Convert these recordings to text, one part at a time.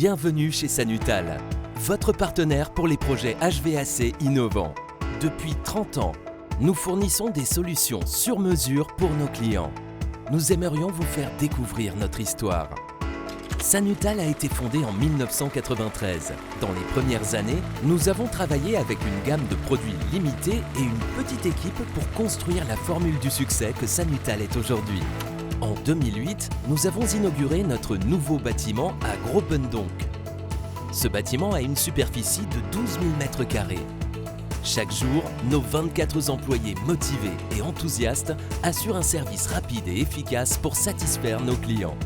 Bienvenue chez Sanutal, votre partenaire pour les projets HVAC innovants. Depuis 30 ans, nous fournissons des solutions sur mesure pour nos clients. Nous aimerions vous faire découvrir notre histoire. Sanutal a été fondé en 1993. Dans les premières années, nous avons travaillé avec une gamme de produits limités et une petite équipe pour construire la formule du succès que Sanutal est aujourd'hui. En 2008, nous avons inauguré notre nouveau bâtiment à Grobendonck. Ce bâtiment a une superficie de 12 000 m². Chaque jour, nos 24 employés motivés et enthousiastes assurent un service rapide et efficace pour satisfaire nos clients.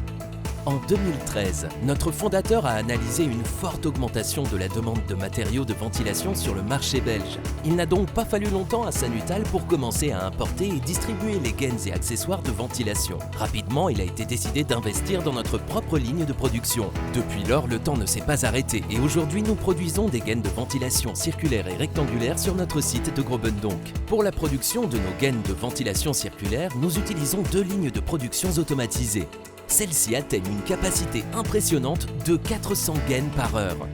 En 2013, notre fondateur a analysé une forte augmentation de la demande de matériaux de ventilation sur le marché belge. Il n'a donc pas fallu longtemps à Sanutal pour commencer à importer et distribuer les gaines et accessoires de ventilation. Rapidement, il a été décidé d'investir dans notre propre ligne de production. Depuis lors, le temps ne s'est pas arrêté et aujourd'hui, nous produisons des gaines de ventilation circulaires et rectangulaires sur notre site de Grobendonck. Pour la production de nos gaines de ventilation circulaire, nous utilisons 2 lignes de production automatisées. Celles-ci atteignent une capacité impressionnante de 400 gaines par heure.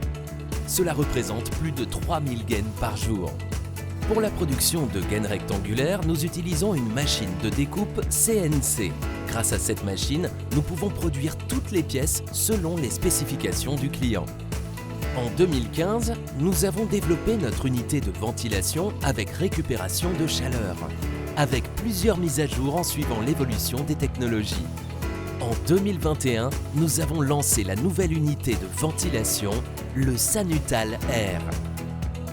Cela représente plus de 3000 gaines par jour. Pour la production de gaines rectangulaires, nous utilisons une machine de découpe CNC. Grâce à cette machine, nous pouvons produire toutes les pièces selon les spécifications du client. En 2015, nous avons développé notre unité de ventilation avec récupération de chaleur, avec plusieurs mises à jour en suivant l'évolution des technologies. En 2021, nous avons lancé la nouvelle unité de ventilation, le Sanutal Air.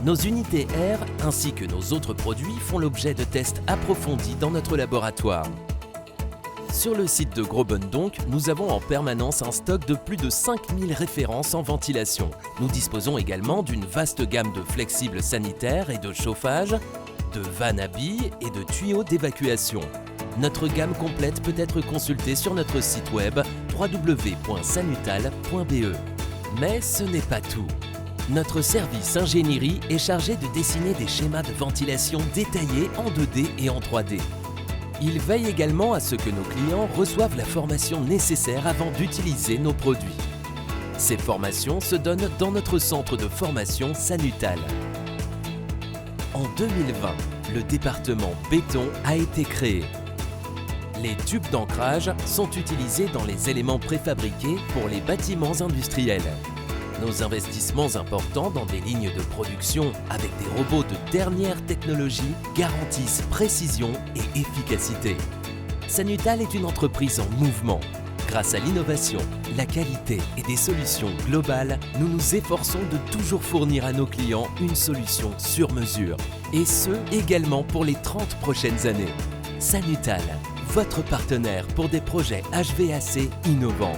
Nos unités Air ainsi que nos autres produits font l'objet de tests approfondis dans notre laboratoire. Sur le site de Grobendonck, nous avons en permanence un stock de plus de 5000 références en ventilation. Nous disposons également d'une vaste gamme de flexibles sanitaires et de chauffage, de vannes à billes et de tuyaux d'évacuation. Notre gamme complète peut être consultée sur notre site web www.sanutal.be. Mais ce n'est pas tout. Notre service ingénierie est chargé de dessiner des schémas de ventilation détaillés en 2D et en 3D. Il veille également à ce que nos clients reçoivent la formation nécessaire avant d'utiliser nos produits. Ces formations se donnent dans notre centre de formation Sanutal. En 2020, le département béton a été créé. Les tubes d'ancrage sont utilisés dans les éléments préfabriqués pour les bâtiments industriels. Nos investissements importants dans des lignes de production avec des robots de dernière technologie garantissent précision et efficacité. Sanutal est une entreprise en mouvement. Grâce à l'innovation, la qualité et des solutions globales, nous nous efforçons de toujours fournir à nos clients une solution sur mesure. Et ce, également pour les 30 prochaines années. Sanutal, votre partenaire pour des projets HVAC innovants.